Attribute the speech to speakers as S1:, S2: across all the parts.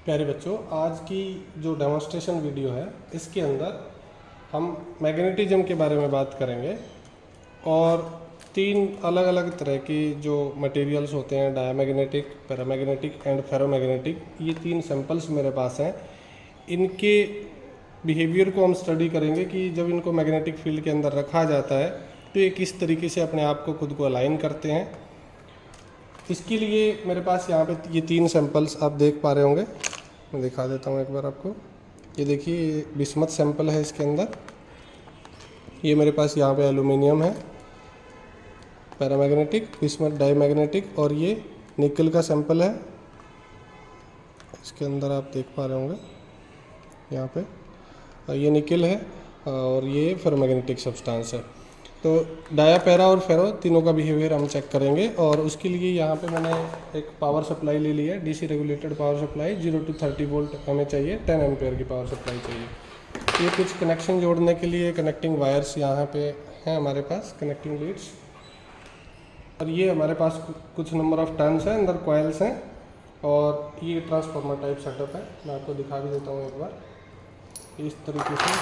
S1: प्यारे बच्चों, आज की जो डेमोन्स्ट्रेशन वीडियो है इसके अंदर हम मैग्नेटिज्म के बारे में बात करेंगे और तीन अलग अलग तरह की जो मटेरियल्स होते हैं, डायमैग्नेटिक, पैरामैग्नेटिक एंड फेरोमैग्नेटिक, ये तीन सैंपल्स मेरे पास हैं। इनके बिहेवियर को हम स्टडी करेंगे कि जब इनको मैग्नेटिक फील्ड के अंदर रखा जाता है तो ये किस तरीके से अपने आप को खुद को अलाइन करते हैं। इसके लिए मेरे पास यहाँ पे ये तीन सैंपल्स आप देख पा रहे होंगे। मैं दिखा देता हूँ एक बार आपको। ये देखिए, ये बिस्मथ सैंपल है। इसके अंदर ये मेरे पास यहाँ पे एल्यूमिनियम है, पैरामैग्नेटिक, बिस्मथ डाईमैग्नेटिक, और ये निकल का सैंपल है। इसके अंदर आप देख पा रहे होंगे यहाँ पे, और ये निकल है और ये फेरोमैग्नेटिक सब्सटेंस है। तो डाया, पैरा और फेरो तीनों का बिहेवियर हम चेक करेंगे। और उसके लिए यहाँ पे मैंने एक पावर सप्लाई ले ली है, DC regulated power supply. 0 to 30 volt हमें चाहिए, 10 एम्पेयर की पावर सप्लाई चाहिए। ये कुछ कनेक्शन जोड़ने के लिए कनेक्टिंग वायर्स यहाँ पे हैं हमारे पास, कनेक्टिंग लीड्स। और ये हमारे पास कुछ नंबर ऑफ टर्न्स हैं, अंदर कॉइल्स हैं, और ये ट्रांसफार्मर टाइप सेटअप है। मैं आपको दिखा भी देता हूँ एक बार। इस तरीके से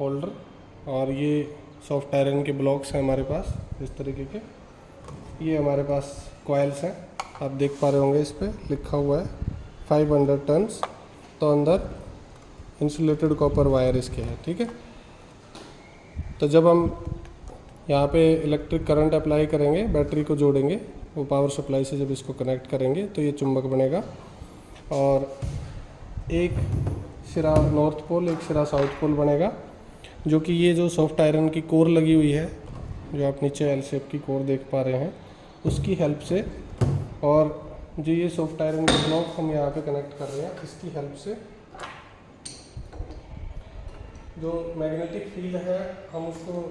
S1: होल्डर, और ये सॉफ्ट आयरन के ब्लॉक्स हैं हमारे पास इस तरीके के। ये हमारे पास कॉइल्स हैं, आप देख पा रहे होंगे, इस पर लिखा हुआ है 500 टन्स। तो अंदर इंसुलेटेड कॉपर वायर इसके हैं, ठीक है। तो जब हम यहाँ पे इलेक्ट्रिक करंट अप्लाई करेंगे, बैटरी को जोड़ेंगे, वो पावर सप्लाई से जब इसको कनेक्ट करेंगे तो ये चुंबक बनेगा। और एक सिरा नॉर्थ पोल, एक सिरा साउथ पोल बनेगा, जो कि ये जो सॉफ्ट आयरन की कोर लगी हुई है, जो आप नीचे एल शेप की कोर देख पा रहे हैं, उसकी हेल्प से, और जो ये सॉफ्ट आयरन के ब्लॉक हम यहाँ पे कनेक्ट कर रहे हैं, इसकी हेल्प से जो मैग्नेटिक फील्ड है हम उसको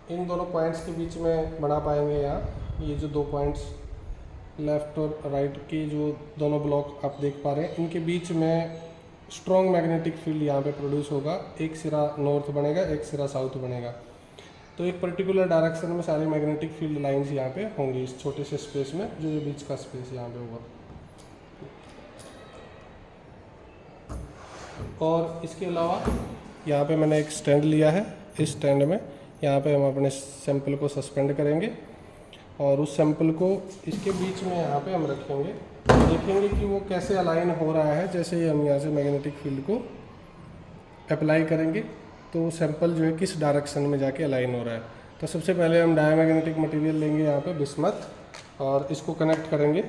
S1: इन दोनों पॉइंट्स के बीच में बना पाएंगे। यहाँ ये जो दो पॉइंट्स लेफ़्ट और राइट के जो दोनों ब्लॉक आप देख पा रहे हैं, इनके बीच में स्ट्रॉन्ग मैग्नेटिक फील्ड यहाँ पे प्रोड्यूस होगा। एक सिरा नॉर्थ बनेगा, एक सिरा साउथ बनेगा। तो एक पर्टिकुलर डायरेक्शन में सारी मैग्नेटिक फील्ड लाइंस यहाँ पे होंगी, इस छोटे से स्पेस में, जो ये बीच का स्पेस यहाँ पे होगा। और इसके अलावा यहाँ पे मैंने एक स्टैंड लिया है। इस स्टैंड में यहाँ पे हम अपने सैंपल को सस्पेंड करेंगे, और उस सैंपल को इसके बीच में यहाँ पे हम रखेंगे। देखेंगे कि वो कैसे अलाइन हो रहा है। जैसे ही हम यहाँ से मैग्नेटिक फील्ड को अप्लाई करेंगे तो सैंपल जो है किस डायरेक्शन में जाके अलाइन हो रहा है। तो सबसे पहले हम डायमैग्नेटिक मटेरियल लेंगे यहाँ पे, बिस्मथ, और इसको कनेक्ट करेंगे।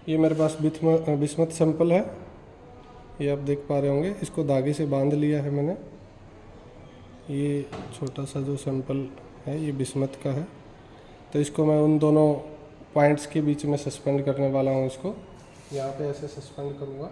S1: ये मेरे पास बिस्मथ सैंपल है, ये आप देख पा रहे होंगे। इसको धागे से बांध लिया है मैंने। ये छोटा सा जो सैंपल है ये बिस्मथ का है। तो इसको मैं उन दोनों पॉइंट्स के बीच में सस्पेंड करने वाला हूँ। इसको यहाँ पे ऐसे सस्पेंड करूँगा।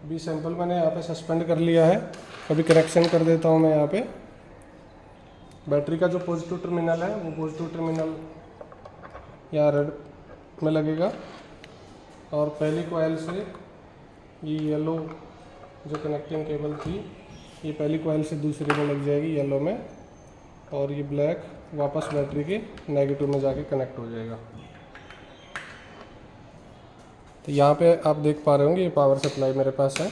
S1: अभी सैंपल मैंने यहाँ पे सस्पेंड कर लिया है। अभी कनेक्शन कर देता हूँ मैं यहाँ पे। बैटरी का जो पॉजिटिव टर्मिनल है वो पॉजिटिव टर्मिनल यहाँ रेड में लगेगा, और पहली कॉइल से ये येलो जो कनेक्टिंग केबल थी, ये पहली कॉइल से दूसरी में लग जाएगी येलो में, और ये ब्लैक वापस बैटरी के नेगेटिव में जाके कनेक्ट हो जाएगा। तो यहाँ पे आप देख पा रहे होंगे ये पावर सप्लाई मेरे पास है।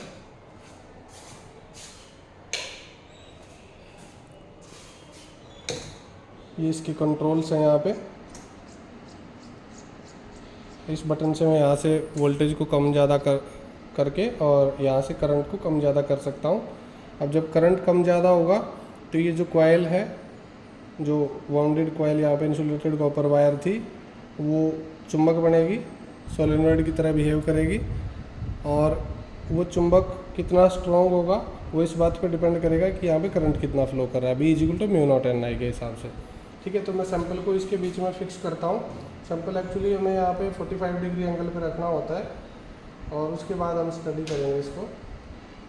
S1: ये इसके कंट्रोल्स हैं यहाँ पे। इस बटन से मैं यहाँ से वोल्टेज को कम ज़्यादा करके और यहाँ से करंट को कम ज़्यादा कर सकता हूँ। अब जब करंट कम ज़्यादा होगा तो ये जो कॉइल है, जो वाउंडेड कॉइल यहाँ पे इंसुलेटेड कॉपर वायर थी, वो चुंबक बनेगी, सोलेनॉइड की तरह बिहेव करेगी। और वो चुंबक कितना स्ट्रॉन्ग होगा वो इस बात पर डिपेंड करेगा कि यहाँ पे करंट कितना फ्लो कर रहा है, B=μ0Ni के हिसाब से, ठीक है। तो मैं सैंपल को इसके बीच में फिक्स करता हूँ। सैंपल एक्चुअली हमें यहाँ पे 45 डिग्री एंगल पे रखना होता है, और उसके बाद हम स्टडी करेंगे इसको।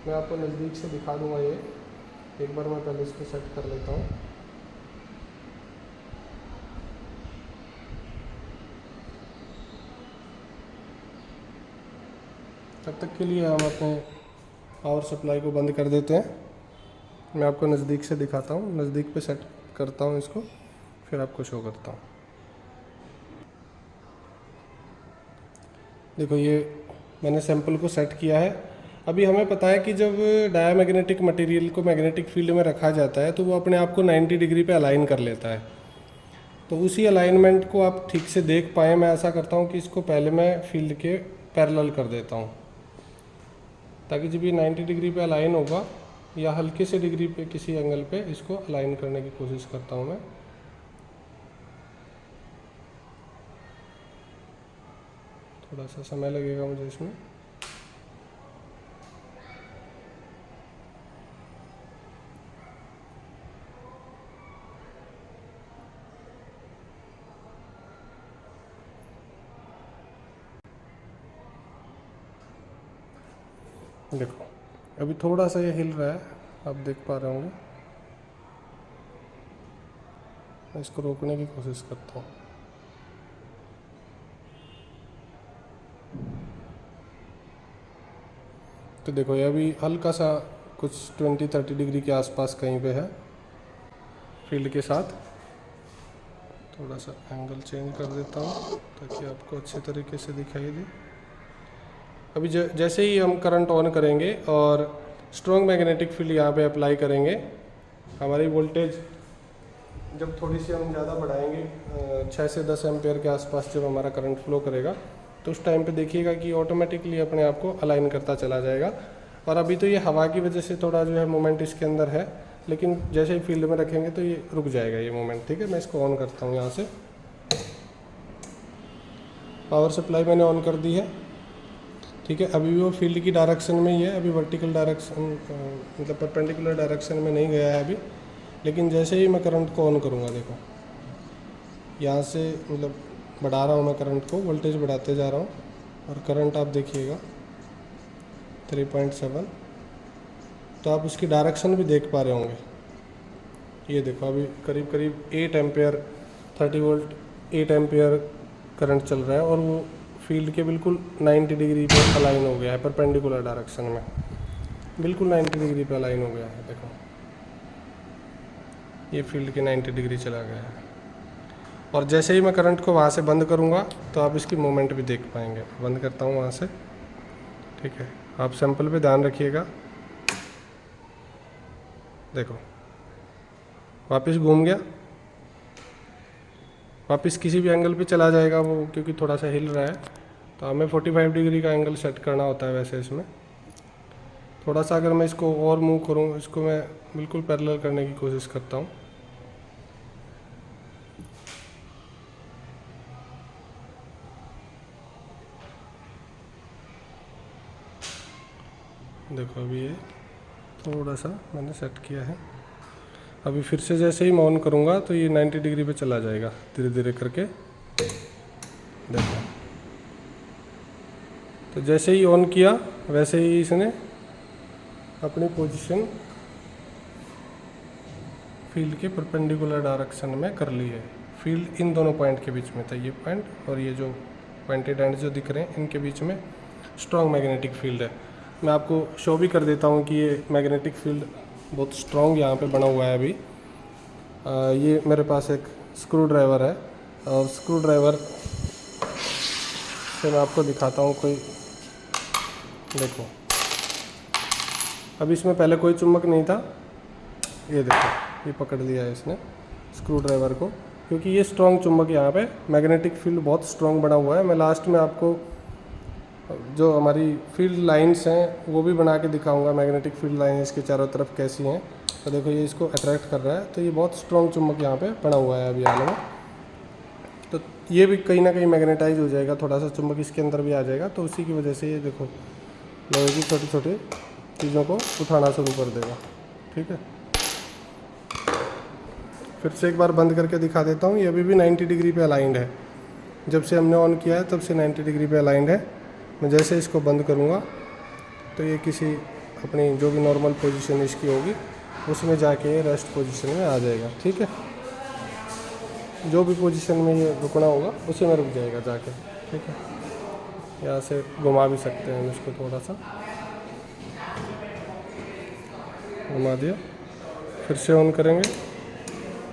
S1: मैं आपको नज़दीक से दिखा दूँगा। ये एक बार मैं पहले इसको सेट कर लेता हूँ। तब तक के लिए हम अपने पावर सप्लाई को बंद कर देते हैं। मैं आपको नज़दीक से दिखाता हूँ, नज़दीक पे सेट करता हूँ इसको, फिर आपको शो करता हूँ। देखो ये मैंने सैंपल को सेट किया है। अभी हमें पता है कि जब डायामैग्नेटिक मटेरियल को मैग्नेटिक फील्ड में रखा जाता है तो वो अपने आप को 90 डिग्री पे अलाइन कर लेता है। तो उसी अलाइनमेंट को आप ठीक से देख पाएँ, मैं ऐसा करता हूँ कि इसको पहले मैं फील्ड के पैरेलल कर देता हूँ, ताकि जब ये 90 डिग्री पे अलाइन होगा या हल्के से डिग्री पे किसी एंगल पे इसको अलाइन करने की कोशिश करता हूँ मैं। थोड़ा सा समय लगेगा मुझे इसमें। देखो अभी थोड़ा सा ये हिल रहा है, आप देख पा रहे होंगे। मैं इसको रोकने की कोशिश करता हूँ। तो देखो ये अभी हल्का सा कुछ 20-30 डिग्री के आसपास कहीं पे है फील्ड के साथ। थोड़ा सा एंगल चेंज कर देता हूँ ताकि आपको अच्छे तरीके से दिखाई दे। अभी जैसे ही हम करंट ऑन करेंगे और स्ट्रॉन्ग मैग्नेटिक फील्ड यहाँ पे अप्लाई करेंगे, हमारी वोल्टेज जब थोड़ी सी हम ज़्यादा बढ़ाएंगे 6 से 10 एम्पेयर के आसपास जब हमारा करंट फ्लो करेगा, तो उस टाइम पे देखिएगा कि ऑटोमेटिकली अपने आप को अलाइन करता चला जाएगा। और अभी तो ये हवा की वजह से थोड़ा जो है मोमेंट इसके अंदर है, लेकिन जैसे ही फील्ड में रखेंगे तो ये रुक जाएगा ये मोमेंट। ठीक है, मैं इसको ऑन करता हूँ यहाँ से। पावर सप्लाई मैंने ऑन कर दी है। ठीक है, अभी भी वो फील्ड की डायरेक्शन में ही है, अभी वर्टिकल डायरेक्शन मतलब परपेंडिकुलर डायरेक्शन में नहीं गया है अभी। लेकिन जैसे ही मैं करंट को ऑन करूँगा, देखो यहाँ से मतलब बढ़ा रहा हूँ मैं करंट को, वोल्टेज बढ़ाते जा रहा हूँ और करंट आप देखिएगा 3.7। तो आप उसकी डायरेक्शन भी देख पा रहे होंगे। ये देखो अभी करीब करीब 8 एम्पेयर 30 वोल्ट 8 एम्पेयर करंट चल रहा है और वो फील्ड के बिल्कुल 90 डिग्री पे अलाइन हो गया है, परपेंडिकुलर डायरेक्शन में बिल्कुल 90 डिग्री पे अलाइन हो गया है। देखो ये फील्ड के 90 डिग्री चला गया है। और जैसे ही मैं करंट को वहाँ से बंद करूँगा तो आप इसकी मूवमेंट भी देख पाएंगे। बंद करता हूँ वहाँ से। ठीक है, आप सैंपल पे ध्यान रखिएगा। देखो वापस घूम गया, वापस किसी भी एंगल पे चला जाएगा वो, क्योंकि थोड़ा सा हिल रहा है। तो हमें 45 डिग्री का एंगल सेट करना होता है वैसे इसमें। थोड़ा सा अगर मैं इसको और मूव करूँ, इसको मैं बिल्कुल पैरेलल करने की कोशिश करता हूँ। देखो अभी ये थोड़ा सा मैंने सेट किया है। अभी फिर से जैसे ही मैं ऑन करूँगा तो ये 90 डिग्री पे चला जाएगा धीरे धीरे करके। देखो तो जैसे ही ऑन किया वैसे ही इसने अपनी पोजीशन फील्ड के परपेंडिकुलर डायरेक्शन में कर ली है। फील्ड इन दोनों पॉइंट के बीच में था, ये पॉइंट और ये जो पॉइंटेड एंड जो दिख रहे हैं इनके बीच में स्ट्रॉन्ग मैग्नेटिक फील्ड है। मैं आपको शो भी कर देता हूँ कि ये मैग्नेटिक फील्ड बहुत स्ट्रॉन्ग यहाँ पे बना हुआ है अभी। ये मेरे पास एक स्क्रू ड्राइवर है और स्क्रू ड्राइवर से मैं आपको दिखाता हूँ। कोई देखो अभी इसमें पहले कोई चुम्बक नहीं था, ये देखो ये पकड़ लिया है इसने स्क्रू ड्राइवर को, क्योंकि ये स्ट्रॉन्ग चुम्बक यहाँ पे मैग्नेटिक फील्ड बहुत स्ट्रॉन्ग बना हुआ है। मैं लास्ट में आपको जो हमारी फील्ड लाइंस हैं वो भी बना के दिखाऊंगा, मैग्नेटिक फील्ड लाइन इसके चारों तरफ कैसी हैं। तो देखो ये इसको अट्रैक्ट कर रहा है, तो ये बहुत स्ट्रॉन्ग चुम्बक यहाँ पे बना हुआ है अभी हाल में। तो ये भी कहीं ना कहीं मैग्नेटाइज हो जाएगा, थोड़ा सा चुम्बक इसके अंदर भी आ जाएगा। तो उसी की वजह से ये देखो लोहे की छोटी छोटी चीज़ों को उठाना शुरू कर देगा। ठीक है, फिर से एक बार बंद करके दिखा देता हूँ। ये अभी भी 90 डिग्री पे अलाइंड है, जब से हमने ऑन किया है तब से 90 डिग्री पे अलाइंड है। मैं जैसे इसको बंद करूँगा तो ये किसी अपनी जो भी नॉर्मल पोजीशन इसकी होगी उसमें जाके ये रेस्ट पोजीशन में आ जाएगा। ठीक है, जो भी पोजीशन में ये रुकना होगा उसी में रुक जाएगा जाके। ठीक है। यहाँ से घुमा भी सकते हैं हम इसको, थोड़ा सा घुमा दिया, फिर से ऑन करेंगे,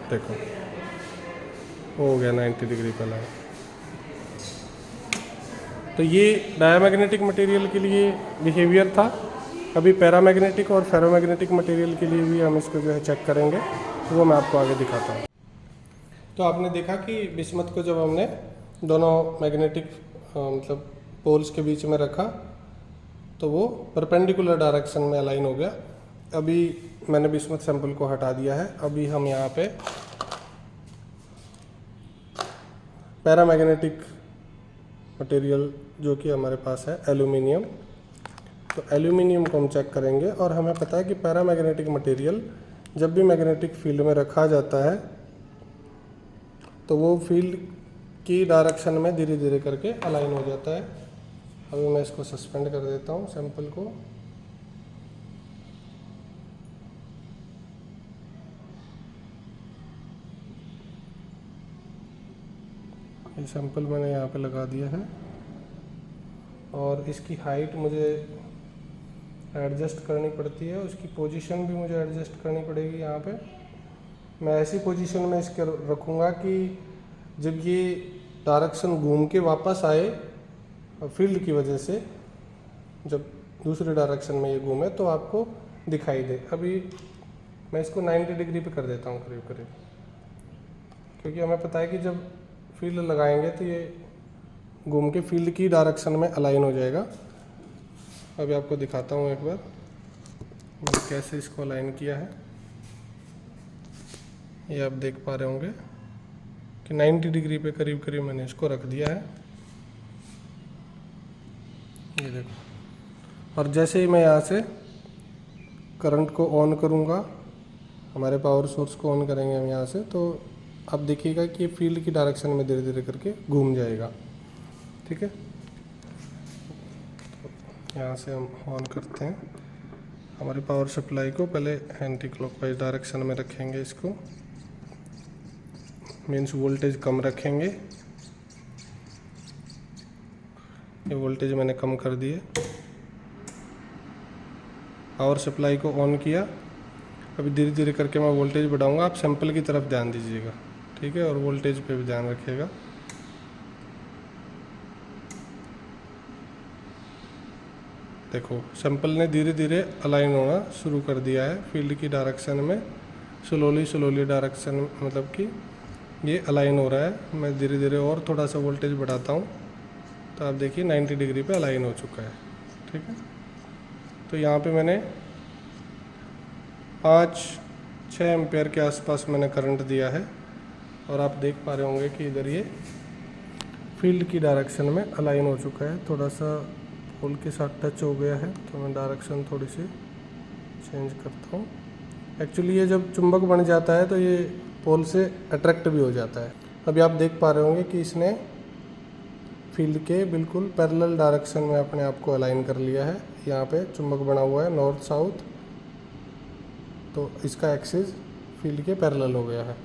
S1: देखो हो गया 90 डिग्री पे अलाइन। तो ये डायामैग्नेटिक मटेरियल के लिए बिहेवियर था। अभी पैरामैग्नेटिक और फेरोमैग्नेटिक मटेरियल के लिए भी हम इसको जो है चेक करेंगे, वो मैं आपको आगे दिखाता हूँ। तो आपने देखा कि बिस्मथ को जब हमने दोनों मैग्नेटिक मतलब पोल्स के बीच में रखा तो वो परपेंडिकुलर डायरेक्शन में अलाइन हो गया। अभी मैंने बिस्मथ सैंपल को हटा दिया है। अभी हम यहाँ पे पैरामैग्नेटिक मटेरियल जो कि हमारे पास है एल्यूमिनियम, तो एल्यूमिनियम को हम चेक करेंगे। और हमें पता है कि पैरामैग्नेटिक मटेरियल जब भी मैग्नेटिक फील्ड में रखा जाता है तो वो फील्ड की डायरेक्शन में धीरे धीरे करके अलाइन हो जाता है। अभी मैं इसको सस्पेंड कर देता हूँ सैंपल को। ये सैंपल मैंने यहाँ पे लगा दिया है और इसकी हाइट मुझे एडजस्ट करनी पड़ती है, उसकी पोजीशन भी मुझे एडजस्ट करनी पड़ेगी। यहाँ पे मैं ऐसी पोजीशन में इसके रखूँगा कि जब ये डायरेक्शन घूम के वापस आए फील्ड की वजह से, जब दूसरे डायरेक्शन में ये घूमे तो आपको दिखाई दे। अभी मैं इसको 90 डिग्री पे कर देता हूँ करीब करीब, क्योंकि हमें पता है कि जब फील्ड लगाएंगे तो ये घूम के फील्ड की डायरेक्शन में अलाइन हो जाएगा। अभी आपको दिखाता हूँ एक बार मैंने कैसे इसको अलाइन किया है। ये आप देख पा रहे होंगे कि 90 डिग्री पे करीब करीब मैंने इसको रख दिया है, ये देखो। और जैसे ही मैं यहाँ से करंट को ऑन करूँगा, हमारे पावर सोर्स को ऑन करेंगे हम यहाँ से, तो आप देखिएगा कि ये फील्ड की डायरेक्शन में धीरे धीरे करके घूम जाएगा। ठीक है, तो यहाँ से हम ऑन करते हैं। हमारी पावर सप्लाई को पहले एंटी क्लॉकवाइज डायरेक्शन में रखेंगे, इसको मीन्स वोल्टेज कम रखेंगे। ये वोल्टेज मैंने कम कर दिए, पावर सप्लाई को ऑन किया। अभी धीरे धीरे करके मैं वोल्टेज बढ़ाऊंगा, आप सैंपल की तरफ ध्यान दीजिएगा, ठीक है, और वोल्टेज पे भी ध्यान रखिएगा। देखो सैंपल ने धीरे धीरे अलाइन होना शुरू कर दिया है फील्ड की डायरेक्शन में, स्लोली डायरेक्शन, मतलब कि ये अलाइन हो रहा है। मैं धीरे धीरे और थोड़ा सा वोल्टेज बढ़ाता हूँ तो आप देखिए 90 डिग्री पे अलाइन हो चुका है। ठीक है, तो यहाँ पे मैंने 5-6 एम्पेयर के आसपास मैंने करंट दिया है और आप देख पा रहे होंगे कि इधर ये फील्ड की डायरेक्शन में अलाइन हो चुका है। थोड़ा सा पोल के साथ टच हो गया है तो मैं डायरेक्शन थोड़ी सी चेंज करता हूँ। एक्चुअली ये जब चुंबक बन जाता है तो ये पोल से अट्रैक्ट भी हो जाता है। अभी आप देख पा रहे होंगे कि इसने फील्ड के बिल्कुल पैरेलल डायरेक्शन में अपने आप को अलाइन कर लिया है। यहाँ पे चुंबक बना हुआ है नॉर्थ साउथ, तो इसका एक्सिस फील्ड के पैरेलल हो गया है।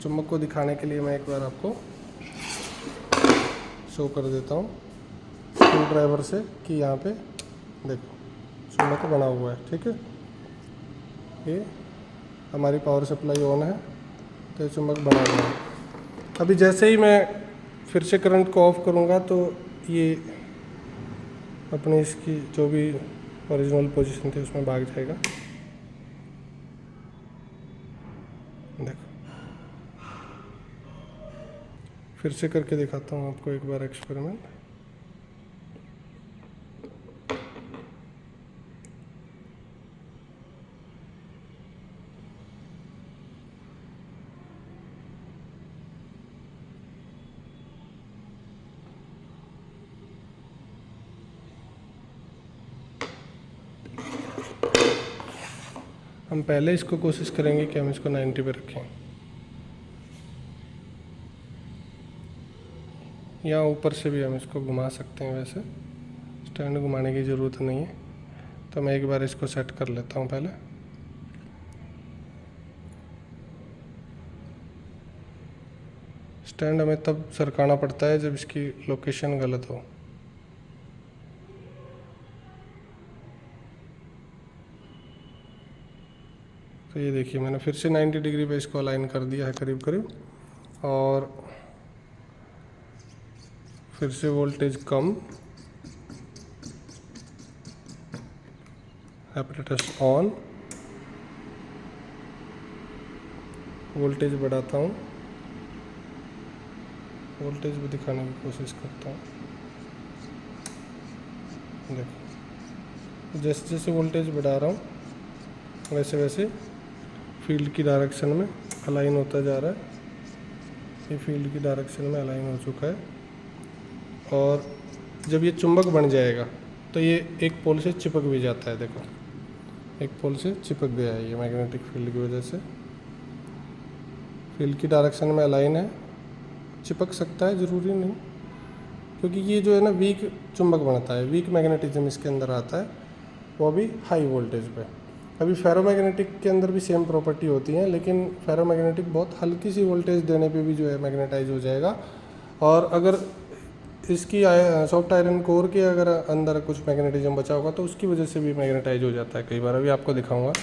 S1: चुंबक को दिखाने के लिए मैं एक बार आपको शो कर देता हूँ स्क्रू ड्राइवर से कि यहाँ पे देखो चुंबक बना हुआ है। ठीक है, ये हमारी पावर सप्लाई ऑन है तो चुंबक बना हुआ है। अभी जैसे ही मैं फिर से करंट को ऑफ करूँगा तो ये अपने इसकी जो भी ओरिजिनल पोजीशन थी उसमें भाग जाएगा। देखो फिर से करके दिखाता हूँ आपको एक बार एक्सपेरिमेंट। हम पहले इसको कोशिश करेंगे कि हम इसको 90 पे रखें। यहाँ ऊपर से भी हम इसको घुमा सकते हैं, वैसे स्टैंड घुमाने की ज़रूरत नहीं है। तो मैं एक बार इसको सेट कर लेता हूँ पहले। स्टैंड हमें तब सरकाना पड़ता है जब इसकी लोकेशन गलत हो। तो ये देखिए मैंने फिर से 90 डिग्री पे इसको अलाइन कर दिया है करीब करीब, और फिर से voltage come, apparatus on, voltage बढ़ाता हूँ, वोल्टेज भी दिखाने की कोशिश करता हूँ। देखो जैसे जैसे वोल्टेज बढ़ा रहा हूँ वैसे वैसे फील्ड की डायरेक्शन में अलाइन होता जा रहा है। ये फील्ड की डायरेक्शन में अलाइन हो चुका है, और जब ये चुंबक बन जाएगा तो ये एक पोल से चिपक भी जाता है। देखो एक पोल से चिपक गया है ये मैग्नेटिक फील्ड की वजह से। फील्ड की डायरेक्शन में अलाइन है, चिपक सकता है, ज़रूरी नहीं, क्योंकि ये जो है ना वीक चुंबक बनता है, वीक मैग्नेटिज्म इसके अंदर आता है, वो भी हाई वोल्टेज पे। अभी फेरोमैग्नेटिक के अंदर भी सेम प्रॉपर्टी होती है, लेकिन फेरोमैग्नेटिक बहुत हल्की सी वोल्टेज देने पे भी जो है मैग्नेटाइज हो जाएगा। और अगर इसकी सॉफ्ट आयरन कोर के अगर अंदर कुछ मैग्नेटिज्म बचा होगा तो उसकी वजह से भी मैग्नेटाइज हो जाता है कई बार। अभी आपको दिखाऊंगा,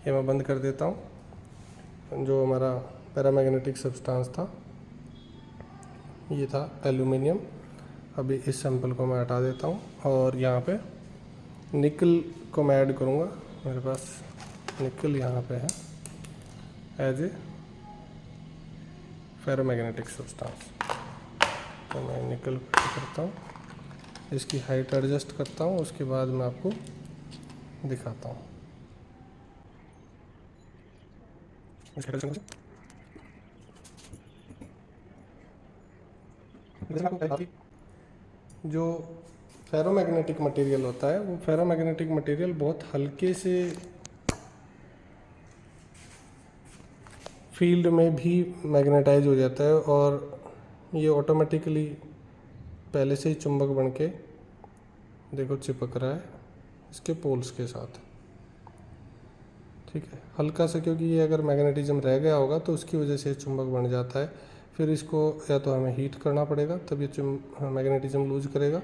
S1: ये मैं बंद कर देता हूँ। जो हमारा पैरामैग्नेटिक सब्सटेंस था ये था एल्यूमिनियम। अभी इस सैंपल को मैं हटा देता हूँ और यहाँ पे निकल को मैं ऐड करूँगा। मेरे पास निकल यहाँ पे है एज ए फेरोमैग्नेटिक सब्सटेंस, तो मैं निकल करता हूँ, इसकी हाइट एडजस्ट करता हूँ, उसके बाद मैं आपको दिखाता हूँ। जो फेरोमैग्नेटिक मटेरियल होता है वो फेरोमैग्नेटिक मटेरियल बहुत हल्के से फील्ड में भी मैग्नेटाइज हो जाता है, और ये ऑटोमेटिकली पहले से ही चुंबक बन के देखो चिपक रहा है इसके पोल्स के साथ। ठीक है, हल्का सा, क्योंकि ये अगर मैग्नेटिज्म रह गया होगा तो उसकी वजह से चुंबक बन जाता है। फिर इसको या तो हमें हीट करना पड़ेगा तब ये मैग्नेटिज्म लूज करेगा,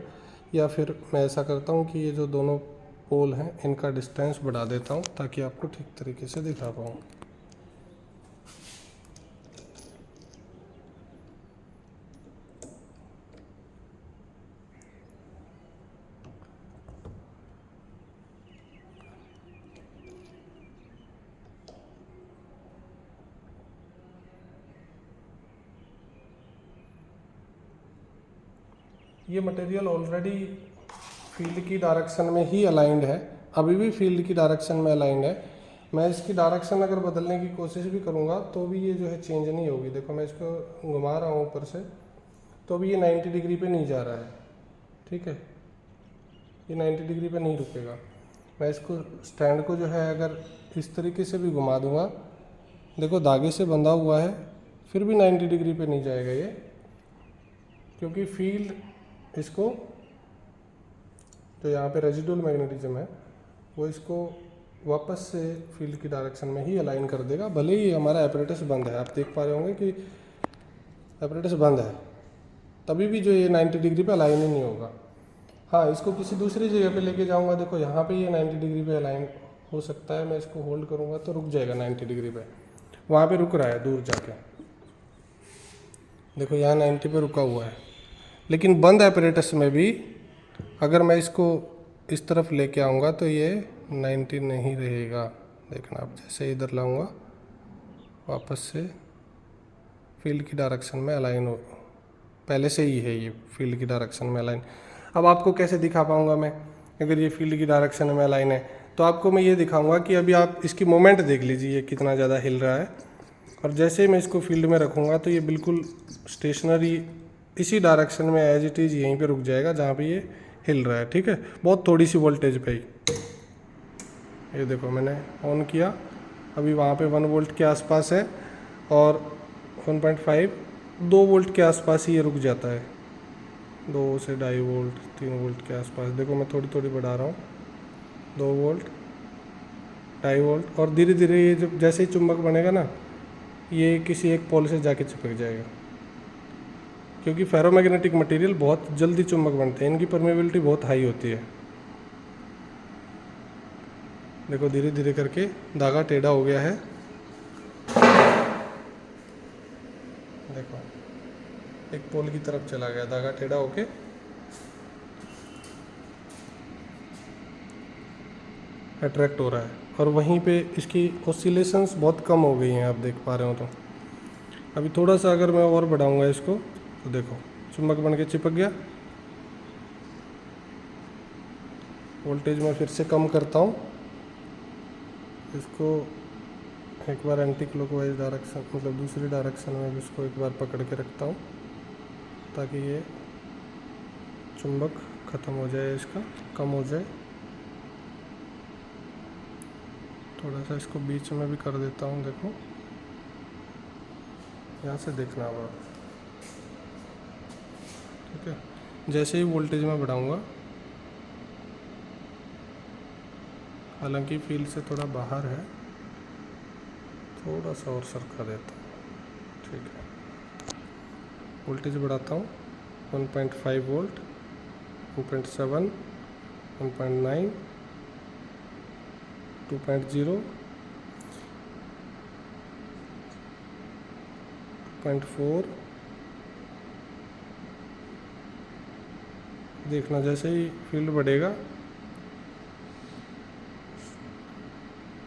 S1: या फिर मैं ऐसा करता हूँ कि ये जो दोनों पोल हैं इनका डिस्टेंस बढ़ा देता हूँ ताकि आपको ठीक तरीके से दिखा पाऊँ। ये मटेरियल ऑलरेडी फील्ड की डायरेक्शन में ही अलाइंड है, अभी भी फील्ड की डायरेक्शन में अलाइंड है। मैं इसकी डायरेक्शन अगर बदलने की कोशिश भी करूँगा तो भी ये जो है चेंज नहीं होगी। देखो मैं इसको घुमा रहा हूँ ऊपर से, तो भी ये 90 डिग्री पे नहीं जा रहा है। ठीक है, ये 90 डिग्री पे नहीं रुकेगा। मैं इसको स्टैंड को जो है अगर इस तरीके से भी घुमा दूँगा, देखो धागे से बंधा हुआ है, फिर भी 90 डिग्री पे नहीं जाएगा ये, क्योंकि फील्ड इसको जो यहाँ पे रेजिडुअल मैग्नेटिज्म है वो इसको वापस से फील्ड की डायरेक्शन में ही अलाइन कर देगा। भले ही हमारा एपरेटस बंद है, आप देख पा रहे होंगे कि एपरेटस बंद है, तभी भी जो ये 90 डिग्री पे अलाइन ही नहीं होगा। हाँ, इसको किसी दूसरी जगह पे लेके जाऊँगा, देखो यहाँ पे ये 90 डिग्री पे अलाइन हो सकता है। मैं इसको होल्ड करूँगा तो रुक जाएगा 90 डिग्री पे, वहाँ पे रुक रहा है दूर जाके, देखो यहाँ 90 पे रुका हुआ है। लेकिन बंद एपरेटस में भी अगर मैं इसको इस तरफ लेके आऊँगा तो ये 90 नहीं रहेगा। देखना, आप जैसे इधर लाऊंगा वापस से फील्ड की डायरेक्शन में अलाइन हो, पहले से ही है ये फील्ड की डायरेक्शन में अलाइन। अब आपको कैसे दिखा पाऊँगा मैं, अगर ये फील्ड की डायरेक्शन में अलाइन है तो आपको मैं ये दिखाऊंगा कि अभी आप इसकी मोमेंट देख लीजिए, ये कितना ज़्यादा हिल रहा है। और जैसे ही मैं इसको फील्ड में रखूँगा तो ये बिल्कुल स्टेशनरी इसी डायरेक्शन में एज इट इज़ यहीं पे रुक जाएगा जहाँ पे ये हिल रहा है। ठीक है, बहुत थोड़ी सी वोल्टेज पे ही। ये देखो मैंने ऑन किया, अभी वहाँ पे 1 वोल्ट के आसपास है और 1.5 2 वोल्ट के आसपास ही ये रुक जाता है, 2 से 2.5 वोल्ट 3 वोल्ट के आसपास। देखो मैं थोड़ी थोड़ी बढ़ा रहा हूँ, 2 वोल्ट 2.5 वोल्ट, और धीरे धीरे ये जब जैसे ही चुंबक बनेगा ना ये किसी एक पोल से जाके चिपक जाएगा, क्योंकि फेरोमैग्नेटिक मटेरियल बहुत जल्दी चुंबक बनते हैं, इनकी परमेबिलिटी बहुत हाई होती है। देखो धीरे धीरे करके धागा टेढ़ा हो गया है। देखो एक पोल की तरफ चला गया, धागा टेढ़ा होके अट्रैक्ट हो रहा है, और वहीं पे इसकी ऑसिलेशंस बहुत कम हो गई हैं, आप देख पा रहे हो। तो अभी थोड़ा सा अगर मैं और बढ़ाऊंगा इसको तो देखो चुंबक बन के चिपक गया। वोल्टेज मैं फिर से कम करता हूँ इसको, एक बार एंटी क्लॉकवाइज डायरेक्शन मतलब दूसरी डायरेक्शन में भी इसको एक बार पकड़ के रखता हूँ ताकि ये चुंबक ख़त्म हो जाए, इसका कम हो जाए। थोड़ा सा इसको बीच में भी कर देता हूँ, देखो यहाँ से देखना होगा, ठीक है। जैसे ही वोल्टेज मैं बढ़ाऊँगा, हालांकि फील्ड से थोड़ा बाहर है, थोड़ा सा और सरका देता हूँ, ठीक है। वोल्टेज बढ़ाता हूँ 1.5 वोल्ट, 1.7, 1.9, 2.0, 2.4। देखना जैसे ही फील्ड बढ़ेगा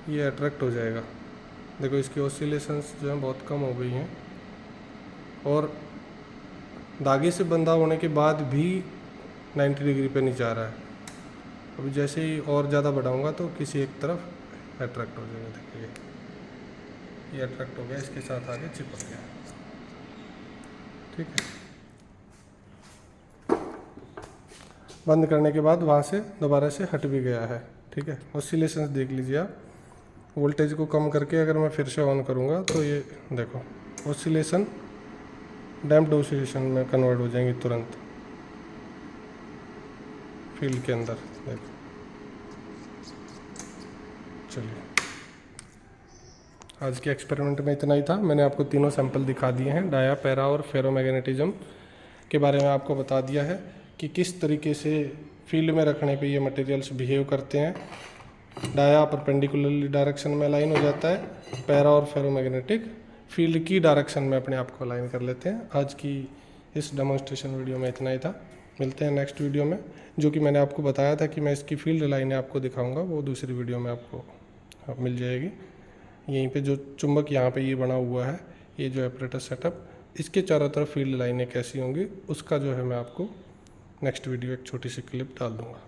S1: ये अट्रैक्ट हो जाएगा। देखो इसकी ऑसिलेशंस जो हैं बहुत कम हो गई हैं, और धागे से बंधा होने के बाद भी 90 डिग्री पे नहीं जा रहा है। अभी जैसे ही और ज़्यादा बढ़ाऊंगा तो किसी एक तरफ अट्रैक्ट हो जाएगा। देखिए ये अट्रैक्ट हो गया, इसके साथ आगे चिपक गया, ठीक है। बंद करने के बाद वहाँ से दोबारा से हट भी गया है, ठीक है। ऑसिलेशंस देख लीजिए आप। वोल्टेज को कम करके अगर मैं फिर से ऑन करूँगा तो ये देखो ऑसिलेशन डैम्प्ड ऑसिलेशन में कन्वर्ट हो जाएंगी तुरंत फील्ड के अंदर, देखो। चलिए आज के एक्सपेरिमेंट में इतना ही था। मैंने आपको तीनों सैंपल दिखा दिए हैं। डाया, पैरा और फेरोमैग्नेटिज्म के बारे में आपको बता दिया है कि किस तरीके से फील्ड में रखने पे ये मटेरियल्स बिहेव करते हैं। डाया परपेंडिकुलरली डायरेक्शन में अलाइन हो जाता है, पैरा और फेरोमैग्नेटिक फील्ड की डायरेक्शन में अपने आप को अलाइन कर लेते हैं। आज की इस डेमोन्स्ट्रेशन वीडियो में इतना ही था। मिलते हैं नेक्स्ट वीडियो में, जो कि मैंने आपको बताया था कि मैं इसकी फील्ड लाइनें आपको दिखाऊंगा, वो दूसरी वीडियो में आपको मिल जाएगी। यहीं पे जो चुंबक यहाँ पे ये बना हुआ है, ये जो एपरेटस सेटअप, इसके चारों तरफ फील्ड लाइनें कैसी होंगी उसका जो है मैं आपको नेक्स्ट वीडियो एक छोटी सी क्लिप डाल दूँगा।